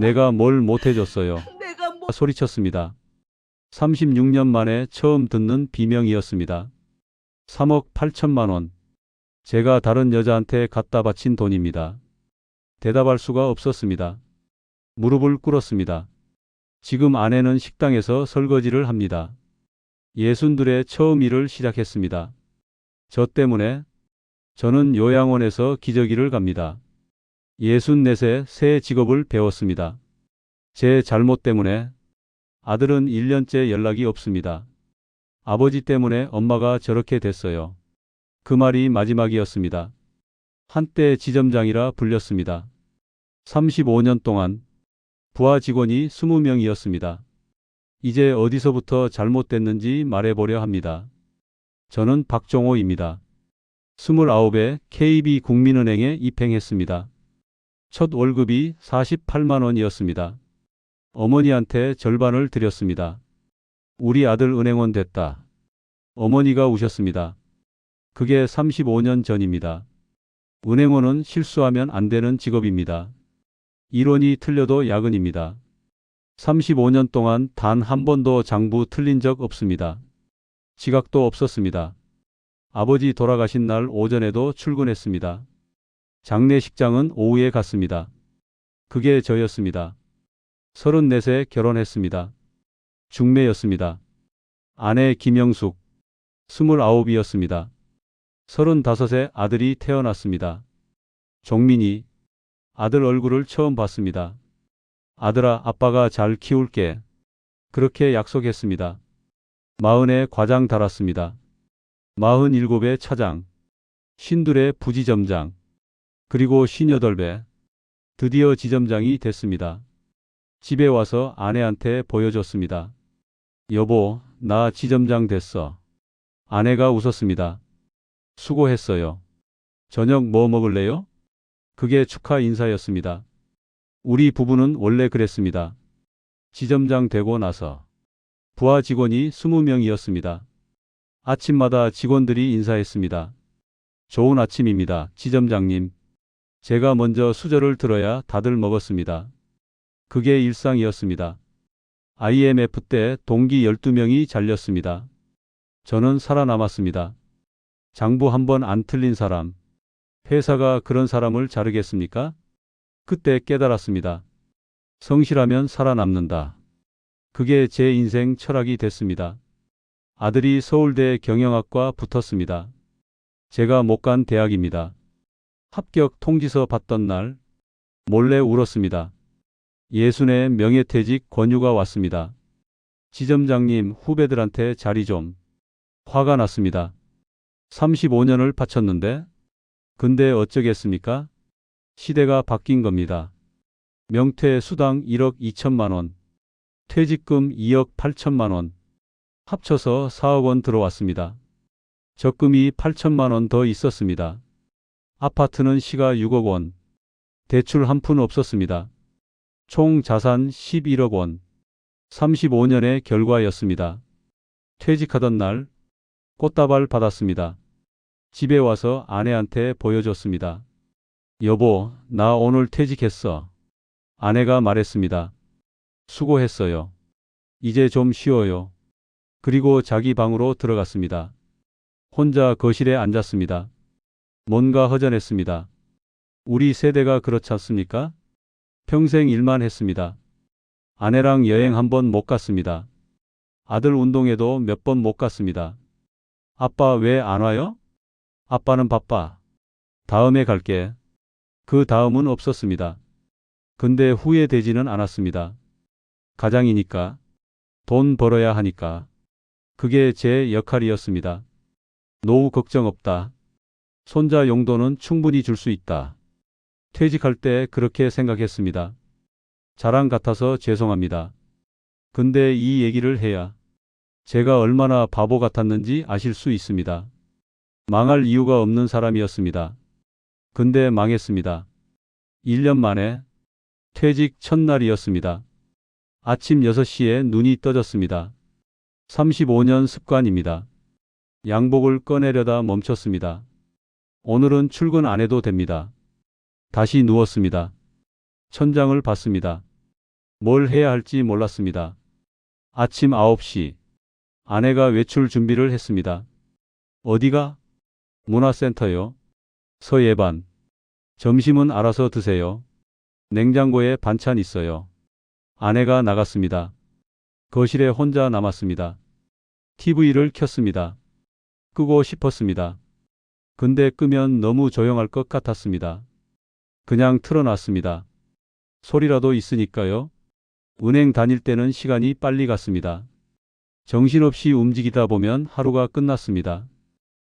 내가 뭘 못해줬어요. 내가 뭐 소리쳤습니다. 36년 만에 처음 듣는 비명이었습니다. 3억 8천만 원. 제가 다른 여자한테 갖다 바친 돈입니다. 대답할 수가 없었습니다. 무릎을 꿇었습니다. 지금 아내는 식당에서 설거지를 합니다. 예순들의 처음 일을 시작했습니다. 저 때문에 저는 요양원에서 기저귀를 갑니다. 64세 새 직업을 배웠습니다. 제 잘못 때문에 아들은 1년째 연락이 없습니다. 아버지 때문에 엄마가 저렇게 됐어요. 그 말이 마지막이었습니다. 한때 지점장이라 불렸습니다. 35년 동안 부하 직원이 20명이었습니다. 이제 어디서부터 잘못됐는지 말해보려 합니다. 저는 박종호입니다. 29에 KB국민은행에 입행했습니다. 첫 월급이 48만 원이었습니다. 어머니한테 절반을 드렸습니다. 우리 아들 은행원 됐다. 어머니가 우셨습니다. 그게 35년 전입니다. 은행원은 실수하면 안 되는 직업입니다. 이론이 틀려도 야근입니다. 35년 동안 단 한 번도 장부 틀린 적 없습니다. 지각도 없었습니다. 아버지 돌아가신 날 오전에도 출근했습니다. 장례식장은 오후에 갔습니다. 그게 저였습니다. 34세 결혼했습니다. 중매였습니다. 아내 김영숙, 29이었습니다. 35세 아들이 태어났습니다. 종민이, 아들 얼굴을 처음 봤습니다. 아들아, 아빠가 잘 키울게. 그렇게 약속했습니다. 40에 과장 달았습니다. 47에 차장, 52에 부지점장, 그리고 58에 드디어 지점장이 됐습니다. 집에 와서 아내한테 보여줬습니다. 여보, 나 지점장 됐어. 아내가 웃었습니다. 수고했어요. 저녁 뭐 먹을래요? 그게 축하 인사였습니다. 우리 부부는 원래 그랬습니다. 지점장 되고 나서 부하 직원이 20명이었습니다. 아침마다 직원들이 인사했습니다. 좋은 아침입니다, 지점장님. 제가 먼저 수저를 들어야 다들 먹었습니다. 그게 일상이었습니다. IMF 때 동기 12명이 잘렸습니다. 저는 살아남았습니다. 장부 한 번 안 틀린 사람. 회사가 그런 사람을 자르겠습니까? 그때 깨달았습니다. 성실하면 살아남는다. 그게 제 인생 철학이 됐습니다. 아들이 서울대 경영학과 붙었습니다. 제가 못 간 대학입니다. 합격 통지서 받던 날 몰래 울었습니다. 예순의 명예퇴직 권유가 왔습니다. 지점장님, 후배들한테 자리 좀. 화가 났습니다. 35년을 바쳤는데 근데 어쩌겠습니까? 시대가 바뀐 겁니다. 명퇴 수당 1억 2천만 원, 퇴직금 2억 8천만 원, 합쳐서 4억 원 들어왔습니다. 적금이 8천만 원 더 있었습니다. 아파트는 시가 6억 원, 대출 한 푼 없었습니다. 총 자산 11억 원, 35년의 결과였습니다. 퇴직하던 날 꽃다발 받았습니다. 집에 와서 아내한테 보여줬습니다. 여보, 나 오늘 퇴직했어. 아내가 말했습니다. 수고했어요. 이제 좀 쉬어요. 그리고 자기 방으로 들어갔습니다. 혼자 거실에 앉았습니다. 뭔가 허전했습니다. 우리 세대가 그렇지 않습니까? 평생 일만 했습니다. 아내랑 여행 한 번 못 갔습니다. 아들 운동회도 몇 번 못 갔습니다. 아빠 왜 안 와요? 아빠는 바빠. 다음에 갈게. 그 다음은 없었습니다. 근데 후회되지는 않았습니다. 가장이니까. 돈 벌어야 하니까. 그게 제 역할이었습니다. 노후 걱정 없다. 손자 용돈은 충분히 줄 수 있다. 퇴직할 때 그렇게 생각했습니다. 자랑 같아서 죄송합니다. 근데 이 얘기를 해야 제가 얼마나 바보 같았는지 아실 수 있습니다. 망할 이유가 없는 사람이었습니다. 근데 망했습니다. 1년 만에 퇴직 첫날이었습니다. 아침 6시에 눈이 떠졌습니다. 35년 습관입니다. 양복을 꺼내려다 멈췄습니다. 오늘은 출근 안 해도 됩니다. 다시 누웠습니다. 천장을 봤습니다. 뭘 해야 할지 몰랐습니다. 아침 9시. 아내가 외출 준비를 했습니다. 어디가? 문화센터요. 서예반. 점심은 알아서 드세요. 냉장고에 반찬 있어요. 아내가 나갔습니다. 거실에 혼자 남았습니다. TV를 켰습니다. 끄고 싶었습니다. 근데 끄면 너무 조용할 것 같았습니다. 그냥 틀어놨습니다. 소리라도 있으니까요. 은행 다닐 때는 시간이 빨리 갔습니다. 정신없이 움직이다 보면 하루가 끝났습니다.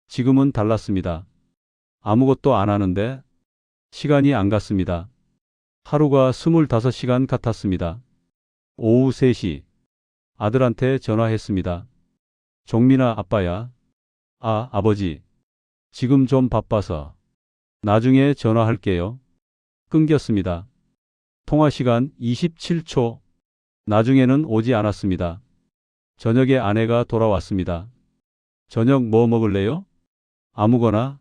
지금은 달랐습니다. 아무것도 안 하는데 시간이 안 갔습니다. 하루가 25시간 같았습니다. 오후 3시. 아들한테 전화했습니다. 종민아, 아빠야. 아, 아버지. 지금 좀 바빠서. 나중에 전화할게요. 끊겼습니다. 통화 시간 27초. 나중에는 오지 않았습니다. 저녁에 아내가 돌아왔습니다. 저녁 뭐 먹을래요? 아무거나.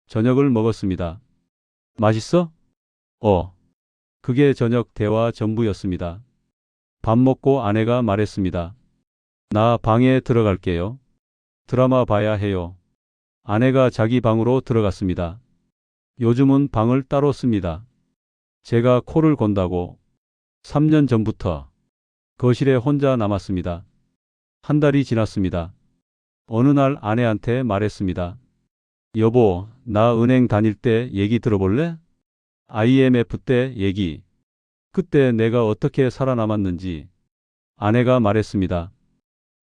저녁을 먹었습니다. 맛있어? 그게 저녁 대화 전부였습니다. 밥 먹고 아내가 말했습니다. 나 방에 들어갈게요. 드라마 봐야 해요. 아내가 자기 방으로 들어갔습니다. 요즘은 방을 따로 씁니다. 제가 코를 곤다고 3년 전부터 거실에 혼자 남았습니다. 한 달이 지났습니다. 어느 날 아내한테 말했습니다. 여보, 나 은행 다닐 때 얘기 들어볼래? IMF 때 얘기. 그때 내가 어떻게 살아남았는지. 아내가 말했습니다.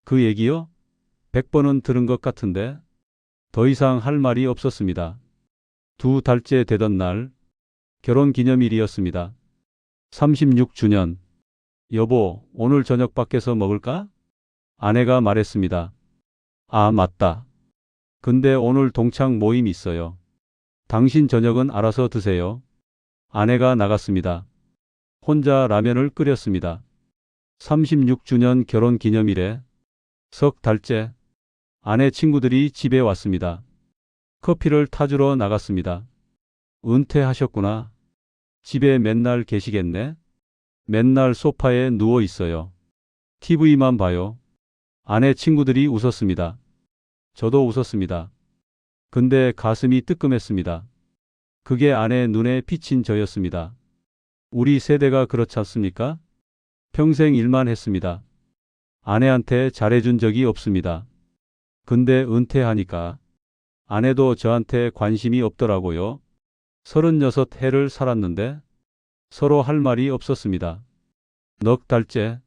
그 얘기요? 100번은 들은 것 같은데. 더 이상 할 말이 없었습니다. 2달째 되던 날, 결혼 기념일이었습니다. 36주년. 여보, 오늘 저녁 밖에서 먹을까? 아내가 말했습니다. 아, 맞다. 근데 오늘 동창 모임 있어요. 당신 저녁은 알아서 드세요. 아내가 나갔습니다. 혼자 라면을 끓였습니다. 36주년 결혼 기념일에 석 달째 아내 친구들이 집에 왔습니다. 커피를 타주러 나갔습니다. 은퇴하셨구나. 집에 맨날 계시겠네? 맨날 소파에 누워 있어요. TV만 봐요. 아내 친구들이 웃었습니다. 저도 웃었습니다. 근데 가슴이 뜨끔했습니다. 그게 아내 눈에 비친 저였습니다. 우리 세대가 그렇지 않습니까? 평생 일만 했습니다. 아내한테 잘해준 적이 없습니다. 근데 은퇴하니까 아내도 저한테 관심이 없더라고요. 36해를 살았는데 서로 할 말이 없었습니다. 넉 달째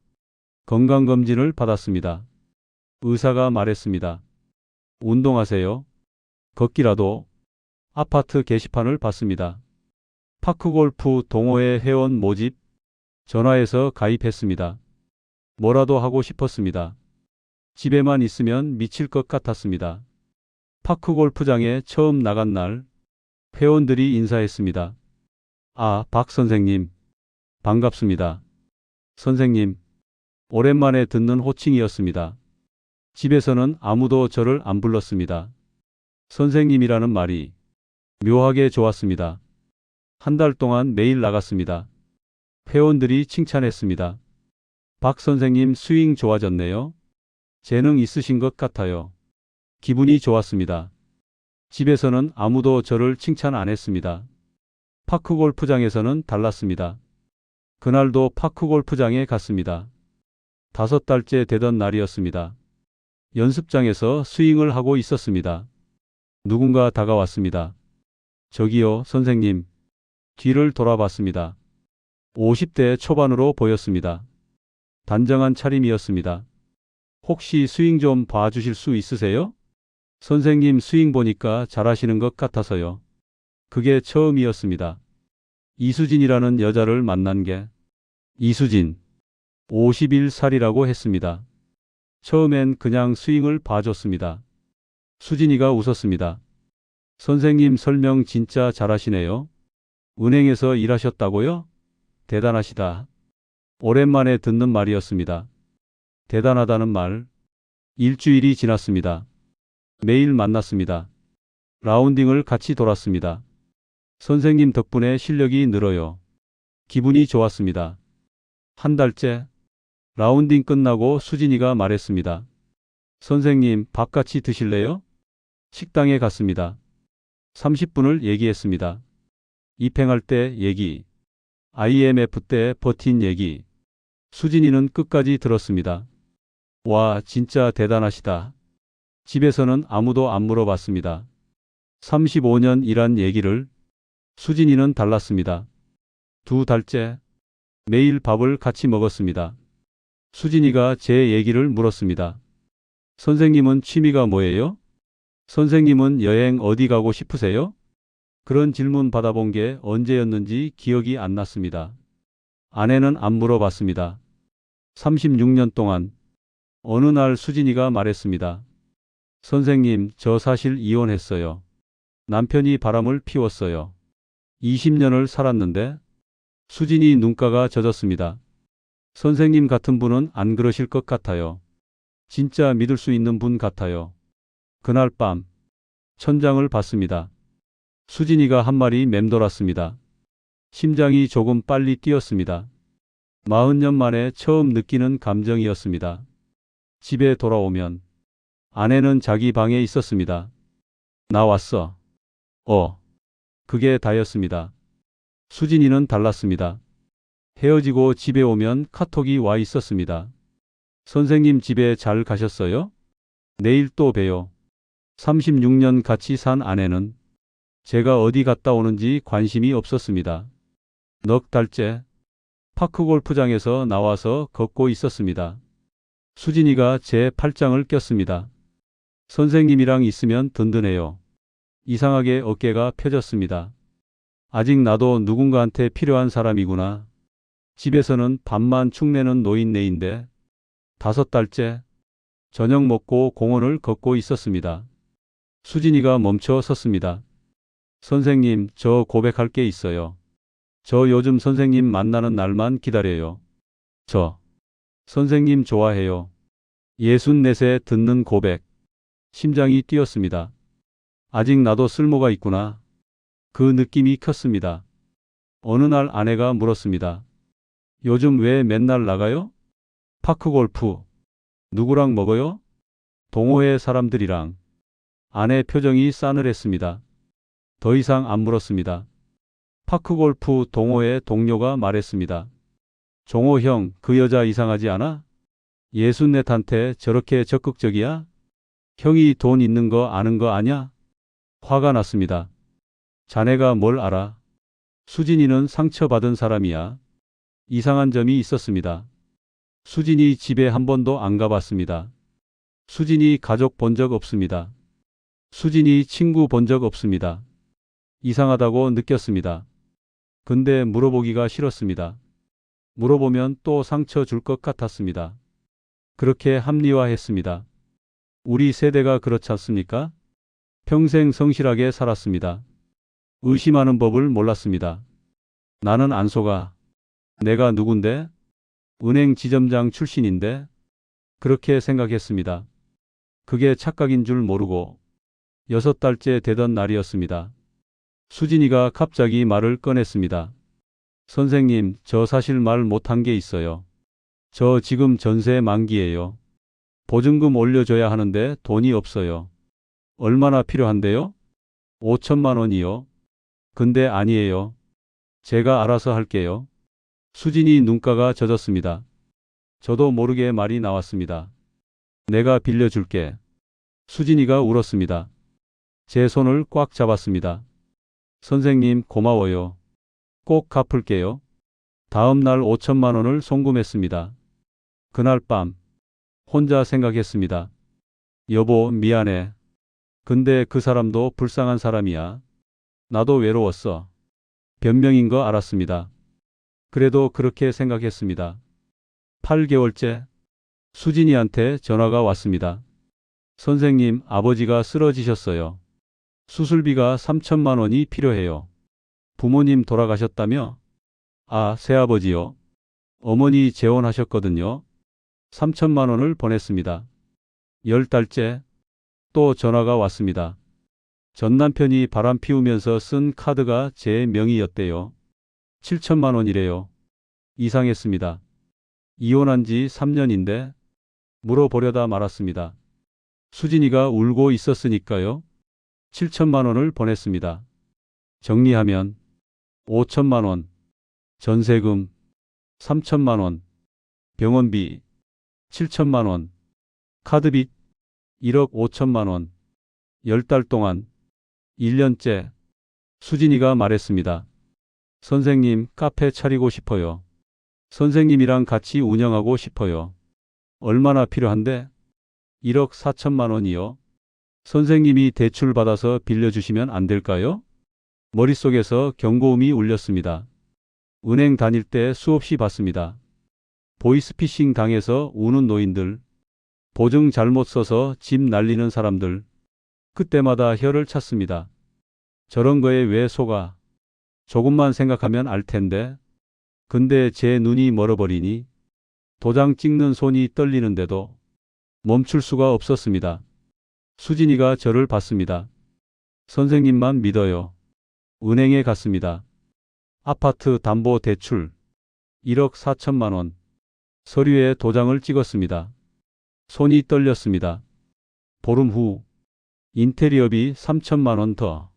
건강검진을 받았습니다. 의사가 말했습니다. 운동하세요. 걷기라도. 아파트 게시판을 봤습니다. 파크골프 동호회 회원 모집. 전화해서 가입했습니다. 뭐라도 하고 싶었습니다. 집에만 있으면 미칠 것 같았습니다. 파크골프장에 처음 나간 날 회원들이 인사했습니다. 아, 박 선생님. 반갑습니다. 선생님. 오랜만에 듣는 호칭이었습니다. 집에서는 아무도 저를 안 불렀습니다. 선생님이라는 말이 묘하게 좋았습니다. 한 달 동안 매일 나갔습니다. 회원들이 칭찬했습니다. 박 선생님 스윙 좋아졌네요. 재능 있으신 것 같아요. 기분이 좋았습니다. 집에서는 아무도 저를 칭찬 안 했습니다. 파크골프장에서는 달랐습니다. 그날도 파크골프장에 갔습니다. 5달째 되던 날이었습니다. 연습장에서 스윙을 하고 있었습니다. 누군가 다가왔습니다. 저기요, 선생님. 뒤를 돌아봤습니다. 50대 초반으로 보였습니다. 단정한 차림이었습니다. 혹시 스윙 좀 봐주실 수 있으세요? 선생님 스윙 보니까 잘하시는 것 같아서요. 그게 처음이었습니다. 이수진이라는 여자를 만난 게. 이수진. 51살이라고 했습니다. 처음엔 그냥 스윙을 봐줬습니다. 수진이가 웃었습니다. 선생님 설명 진짜 잘하시네요. 은행에서 일하셨다고요? 대단하시다. 오랜만에 듣는 말이었습니다. 대단하다는 말. 일주일이 지났습니다. 매일 만났습니다. 라운딩을 같이 돌았습니다. 선생님 덕분에 실력이 늘어요. 기분이 좋았습니다. 한 달째. 라운딩 끝나고 수진이가 말했습니다. 선생님, 밥 같이 드실래요? 식당에 갔습니다. 30분을 얘기했습니다. 입행할 때 얘기, IMF 때 버틴 얘기. 수진이는 끝까지 들었습니다. 와, 진짜 대단하시다. 집에서는 아무도 안 물어봤습니다. 35년 일한 얘기를. 수진이는 달랐습니다. 2달째. 매일 밥을 같이 먹었습니다. 수진이가 제 얘기를 물었습니다. 선생님은 취미가 뭐예요? 선생님은 여행 어디 가고 싶으세요? 그런 질문 받아본 게 언제였는지 기억이 안 났습니다. 아내는 안 물어봤습니다. 36년 동안. 어느 날 수진이가 말했습니다. 선생님, 저 사실 이혼했어요. 남편이 바람을 피웠어요. 20년을 살았는데. 수진이 눈가가 젖었습니다. 선생님 같은 분은 안 그러실 것 같아요. 진짜 믿을 수 있는 분 같아요. 그날 밤 천장을 봤습니다. 수진이가 한 말이 맴돌았습니다. 심장이 조금 빨리 뛰었습니다. 40년 만에 처음 느끼는 감정이었습니다. 집에 돌아오면 아내는 자기 방에 있었습니다. 나 왔어. 그게 다였습니다. 수진이는 달랐습니다. 헤어지고 집에 오면 카톡이 와 있었습니다. 선생님 집에 잘 가셨어요? 내일 또 봬요. 36년 같이 산 아내는 제가 어디 갔다 오는지 관심이 없었습니다. 넉 달째 파크 골프장에서 나와서 걷고 있었습니다. 수진이가 제 팔짱을 꼈습니다. 선생님이랑 있으면 든든해요. 이상하게 어깨가 펴졌습니다. 아직 나도 누군가한테 필요한 사람이구나. 집에서는 밥만 축내는 노인네인데. 5달째. 저녁 먹고 공원을 걷고 있었습니다. 수진이가 멈춰 섰습니다. 선생님, 저 고백할 게 있어요. 저 요즘 선생님 만나는 날만 기다려요. 저 선생님 좋아해요. 64세 듣는 고백. 심장이 뛰었습니다. 아직 나도 쓸모가 있구나. 그 느낌이 컸습니다. 어느 날 아내가 물었습니다. 요즘 왜 맨날 나가요? 파크 골프. 누구랑 먹어요? 동호회 사람들이랑. 아내 표정이 싸늘했습니다. 더 이상 안 물었습니다. 파크 골프 동호회 동료가 말했습니다. 종호 형, 그 여자 이상하지 않아? 64한테 저렇게 적극적이야? 형이 돈 있는 거 아는 거 아냐? 화가 났습니다. 자네가 뭘 알아? 수진이는 상처받은 사람이야. 이상한 점이 있었습니다. 수진이 집에 한 번도 안 가봤습니다. 수진이 가족 본 적 없습니다. 수진이 친구 본 적 없습니다. 이상하다고 느꼈습니다. 근데 물어보기가 싫었습니다. 물어보면 또 상처 줄 것 같았습니다. 그렇게 합리화했습니다. 우리 세대가 그렇지 않습니까? 평생 성실하게 살았습니다. 의심하는 법을 몰랐습니다. 나는 안 속아. 내가 누군데? 은행 지점장 출신인데? 그렇게 생각했습니다. 그게 착각인 줄 모르고 6달째 되던 날이었습니다. 수진이가 갑자기 말을 꺼냈습니다. 선생님, 저 사실 말 못한 게 있어요. 저 지금 전세 만기예요. 보증금 올려줘야 하는데 돈이 없어요. 얼마나 필요한데요? 5천만 원이요. 근데 아니에요. 제가 알아서 할게요. 수진이 눈가가 젖었습니다. 저도 모르게 말이 나왔습니다. 내가 빌려줄게. 수진이가 울었습니다. 제 손을 꽉 잡았습니다. 선생님, 고마워요. 꼭 갚을게요. 다음 날 5천만 원을 송금했습니다. 그날 밤 혼자 생각했습니다. 여보, 미안해. 근데 그 사람도 불쌍한 사람이야. 나도 외로웠어. 변명인 거 알았습니다. 그래도 그렇게 생각했습니다. 8개월째 수진이한테 전화가 왔습니다. 선생님, 아버지가 쓰러지셨어요. 수술비가 3천만 원이 필요해요. 부모님 돌아가셨다며? 아, 새아버지요. 어머니 재혼하셨거든요. 3천만 원을 보냈습니다. 10달째 또 전화가 왔습니다. 전 남편이 바람 피우면서 쓴 카드가 제 명의였대요. 7천만 원이래요. 이상했습니다. 이혼한 지 3년인데 물어보려다 말았습니다. 수진이가 울고 있었으니까요. 7천만 원을 보냈습니다. 정리하면 5천만 원, 전세금 3천만 원, 병원비 7천만 원, 카드빚 1억 5천만 원, 10달 동안 1년째. 수진이가 말했습니다. 선생님, 카페 차리고 싶어요. 선생님이랑 같이 운영하고 싶어요. 얼마나 필요한데? 1억 4천만 원이요. 선생님이 대출 받아서 빌려주시면 안 될까요? 머릿속에서 경고음이 울렸습니다. 은행 다닐 때 수없이 봤습니다. 보이스피싱 당해서 우는 노인들, 보증 잘못 써서 집 날리는 사람들. 그때마다 혀를 찼습니다. 저런 거에 왜 속아? 조금만 생각하면 알 텐데. 근데 제 눈이 멀어버리니 도장 찍는 손이 떨리는데도 멈출 수가 없었습니다. 수진이가 저를 봤습니다. 선생님만 믿어요. 은행에 갔습니다. 아파트 담보 대출 1억 4천만 원. 서류에 도장을 찍었습니다. 손이 떨렸습니다. 보름 후 인테리어비 3천만 원 더.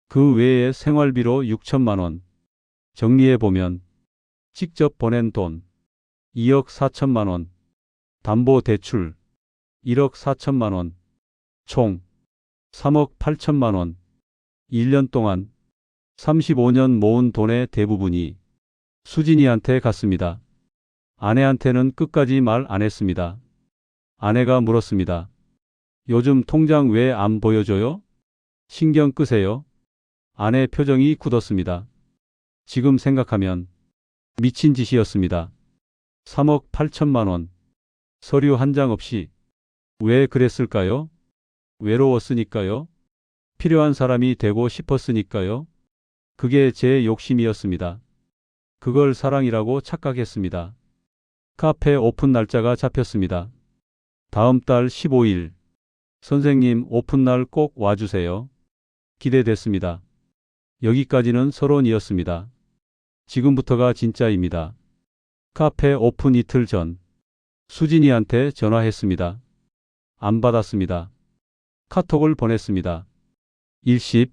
그 외에 생활비로 6천만 원. 정리해보면 직접 보낸 돈 2억 4천만 원. 담보 대출 1억 4천만 원. 총 3억 8천만 원. 1년 동안 35년 모은 돈의 대부분이 수진이한테 갔습니다. 아내한테는 끝까지 말 안 했습니다. 아내가 물었습니다. 요즘 통장 왜 안 보여줘요? 신경 끄세요. 아내 표정이 굳었습니다. 지금 생각하면 미친 짓이었습니다. 3억 8천만 원. 서류 한 장 없이. 왜 그랬을까요? 외로웠으니까요? 필요한 사람이 되고 싶었으니까요? 그게 제 욕심이었습니다. 그걸 사랑이라고 착각했습니다. 카페 오픈 날짜가 잡혔습니다. 다음 달 15일. 선생님, 오픈날 꼭 와주세요. 기대됐습니다. 여기까지는 서론이었습니다. 지금부터가 진짜입니다. 카페 오픈 이틀 전 수진이한테 전화했습니다. 안 받았습니다. 카톡을 보냈습니다. 일십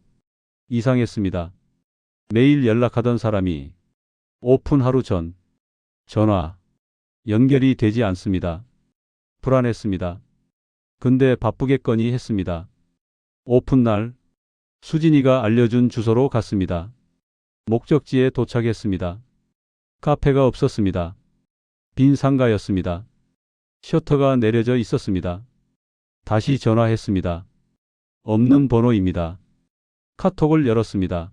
이상했습니다. 매일 연락하던 사람이 오픈 하루 전 전화 연결이 되지 않습니다. 불안했습니다. 근데 바쁘겠거니 했습니다. 오픈 날 수진이가 알려준 주소로 갔습니다. 목적지에 도착했습니다. 카페가 없었습니다. 빈 상가였습니다. 셔터가 내려져 있었습니다. 다시 전화했습니다. 없는 번호입니다. 카톡을 열었습니다.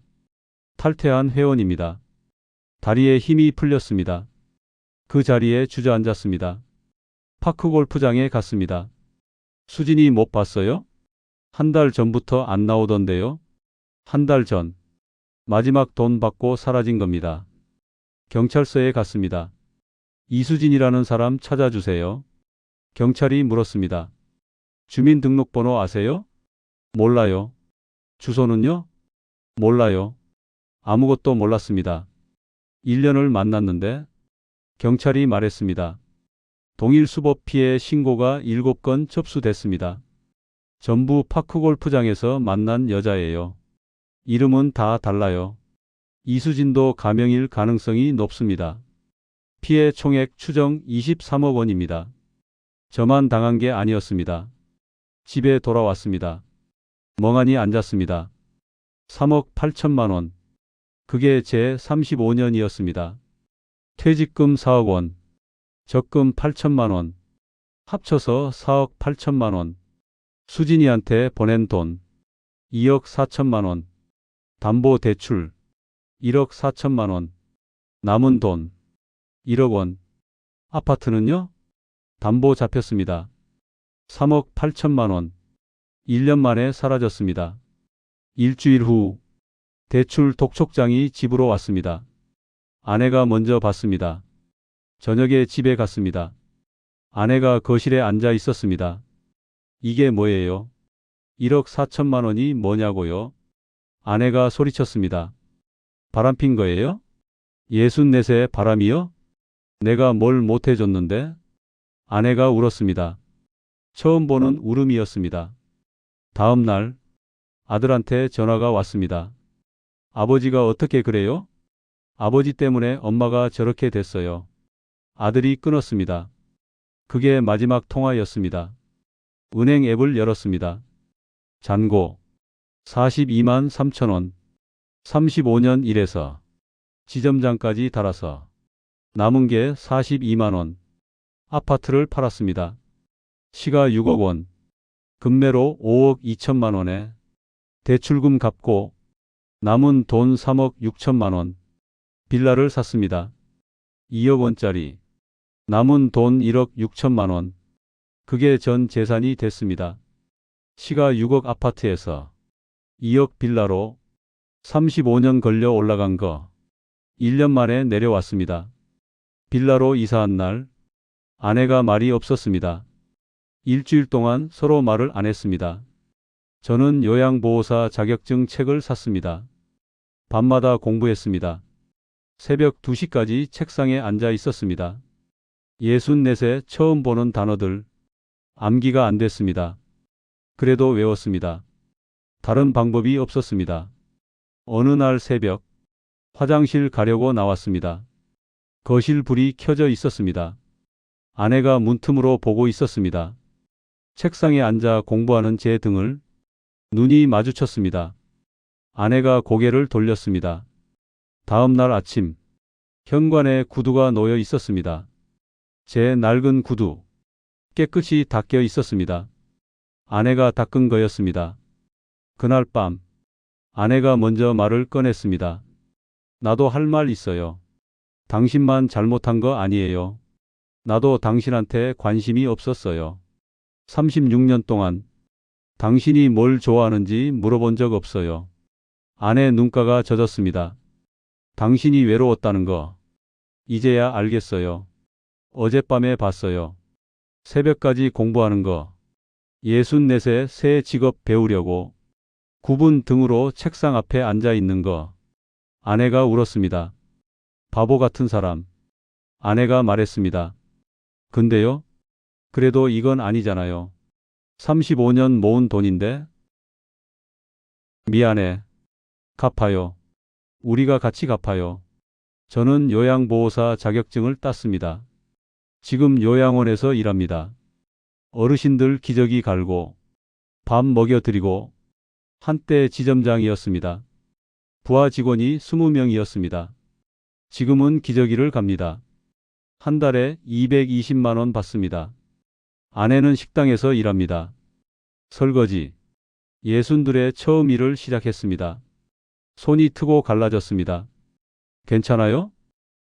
탈퇴한 회원입니다. 다리에 힘이 풀렸습니다. 그 자리에 주저앉았습니다. 파크 골프장에 갔습니다. 수진이 못 봤어요? 한 달 전부터 안 나오던데요? 한 달 전. 마지막 돈 받고 사라진 겁니다. 경찰서에 갔습니다. 이수진이라는 사람 찾아주세요. 경찰이 물었습니다. 주민등록번호 아세요? 몰라요. 주소는요? 몰라요. 아무것도 몰랐습니다. 1년을 만났는데 경찰이 말했습니다. 동일 수법 피해 신고가 7건 접수됐습니다. 전부 파크골프장에서 만난 여자예요. 이름은 다 달라요. 이수진도 가명일 가능성이 높습니다. 피해 총액 추정 23억 원입니다. 저만 당한 게 아니었습니다. 집에 돌아왔습니다. 멍하니 앉았습니다. 3억 8천만 원. 그게 제 35년이었습니다. 퇴직금 4억 원. 적금 8천만 원. 합쳐서 4억 8천만 원. 수진이한테 보낸 돈 2억 4천만 원. 담보 대출 1억 4천만 원. 남은 돈 1억 원. 아파트는요? 담보 잡혔습니다. 3억 8천만 원. 1년 만에 사라졌습니다. 일주일 후 대출 독촉장이 집으로 왔습니다. 아내가 먼저 봤습니다. 저녁에 집에 갔습니다. 아내가 거실에 앉아 있었습니다. 이게 뭐예요? 1억 4천만 원이 뭐냐고요? 아내가 소리쳤습니다. 바람핀 거예요? 64세 바람이요? 내가 뭘 못해줬는데? 아내가 울었습니다. 처음 보는 울음이었습니다. 다음 날 아들한테 전화가 왔습니다. 아버지가 어떻게 그래요? 아버지 때문에 엄마가 저렇게 됐어요. 아들이 끊었습니다. 그게 마지막 통화였습니다. 은행 앱을 열었습니다. 잔고 42만 3천 원. 35년 일해서 지점장까지 달아서 남은 게 42만 원. 아파트를 팔았습니다. 시가 6억 원. 금매로 5억 2천만 원에 대출금 갚고 남은 돈 3억 6천만 원. 빌라를 샀습니다. 2억 원짜리. 남은 돈 1억 6천만 원. 그게 전 재산이 됐습니다. 시가 6억 아파트에서 2억 빌라로 35년 걸려 올라간 거 1년 만에 내려왔습니다. 빌라로 이사한 날 아내가 말이 없었습니다. 일주일 동안 서로 말을 안 했습니다. 저는 요양보호사 자격증 책을 샀습니다. 밤마다 공부했습니다. 새벽 2시까지 책상에 앉아 있었습니다. 64세 처음 보는 단어들 암기가 안 됐습니다. 그래도 외웠습니다. 다른 방법이 없었습니다. 어느 날 새벽 화장실 가려고 나왔습니다. 거실 불이 켜져 있었습니다. 아내가 문틈으로 보고 있었습니다. 책상에 앉아 공부하는 제 등을 눈이 마주쳤습니다. 아내가 고개를 돌렸습니다. 다음 날 아침 현관에 구두가 놓여 있었습니다. 제 낡은 구두 깨끗이 닦여 있었습니다. 아내가 닦은 거였습니다. 그날 밤 아내가 먼저 말을 꺼냈습니다. 나도 할 말 있어요. 당신만 잘못한 거 아니에요. 나도 당신한테 관심이 없었어요. 36년 동안 당신이 뭘 좋아하는지 물어본 적 없어요. 아내 눈가가 젖었습니다. 당신이 외로웠다는 거 이제야 알겠어요. 어젯밤에 봤어요. 새벽까지 공부하는 거. 64세 새 직업 배우려고 굽은 등으로 책상 앞에 앉아 있는 거. 아내가 울었습니다. 바보 같은 사람. 아내가 말했습니다. 근데요? 그래도 이건 아니잖아요. 35년 모은 돈인데? 미안해. 갚아요. 우리가 같이 갚아요. 저는 요양보호사 자격증을 땄습니다. 지금 요양원에서 일합니다. 어르신들 기저귀 갈고 밥 먹여드리고 한때 지점장이었습니다. 부하 직원이 20명이었습니다. 지금은 기저귀를 갑니다. 한 달에 220만 원 받습니다. 아내는 식당에서 일합니다. 설거지. 62에 처음 일을 시작했습니다. 손이 트고 갈라졌습니다. 괜찮아요?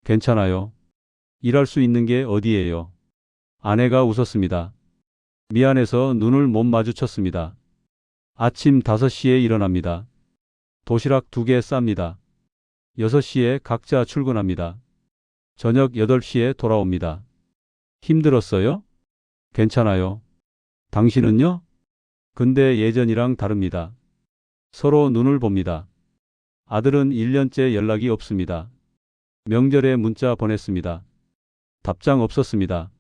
괜찮아요. 일할 수 있는 게 어디예요? 아내가 웃었습니다. 미안해서 눈을 못 마주쳤습니다. 아침 5시에 일어납니다. 도시락 2개 쌉니다. 6시에 각자 출근합니다. 저녁 8시에 돌아옵니다. 힘들었어요? 괜찮아요. 당신은요? 근데 예전이랑 다릅니다. 서로 눈을 봅니다. 아들은 1년째 연락이 없습니다. 명절에 문자 보냈습니다. 답장 없었습니다.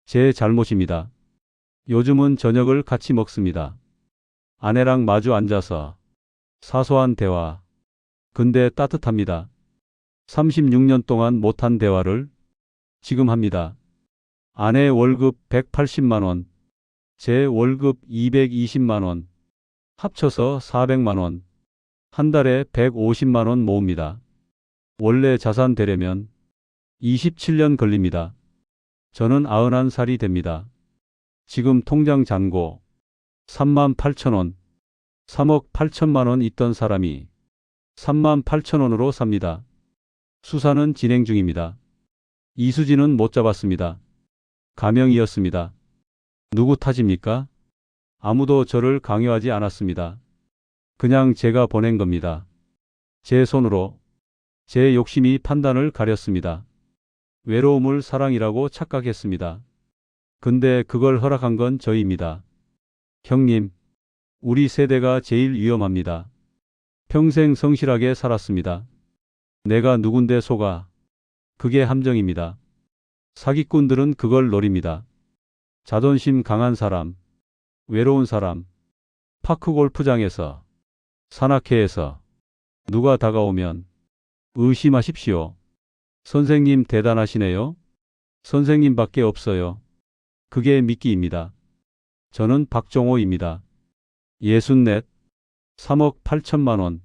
제 잘못입니다. 요즘은 저녁을 같이 먹습니다. 아내랑 마주 앉아서 사소한 대화. 근데 따뜻합니다. 36년 동안 못한 대화를 지금 합니다. 아내 월급 180만 원, 제 월급 220만 원, 합쳐서 400만 원, 한 달에 150만 원 모읍니다. 원래 자산 되려면 27년 걸립니다. 저는 91살이 됩니다. 지금 통장 잔고 3만 8천 원, 3억 8천만 원 있던 사람이 3만 8천 원으로 삽니다. 수사는 진행 중입니다. 이수진은 못 잡았습니다. 가명이었습니다. 누구 탓입니까? 아무도 저를 강요하지 않았습니다. 그냥 제가 보낸 겁니다. 제 손으로. 제 욕심이 판단을 가렸습니다. 외로움을 사랑이라고 착각했습니다. 근데 그걸 허락한 건 저입니다. 형님, 우리 세대가 제일 위험합니다. 평생 성실하게 살았습니다. 내가 누군데 속아. 그게 함정입니다. 사기꾼들은 그걸 노립니다. 자존심 강한 사람, 외로운 사람, 파크 골프장에서, 산악회에서 누가 다가오면 의심하십시오. 선생님 대단하시네요. 선생님밖에 없어요. 그게 미끼입니다. 저는 박종호입니다. 64, 3억 8천만 원.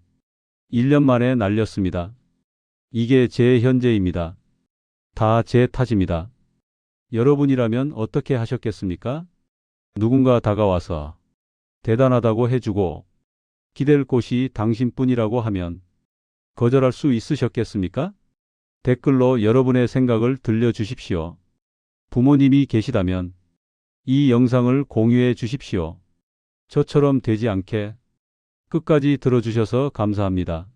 1년 만에 날렸습니다. 이게 제 현재입니다. 다 제 탓입니다. 여러분이라면 어떻게 하셨겠습니까? 누군가 다가와서 대단하다고 해주고 기댈 곳이 당신뿐이라고 하면 거절할 수 있으셨겠습니까? 댓글로 여러분의 생각을 들려주십시오. 부모님이 계시다면 이 영상을 공유해 주십시오. 저처럼 되지 않게 끝까지 들어주셔서 감사합니다.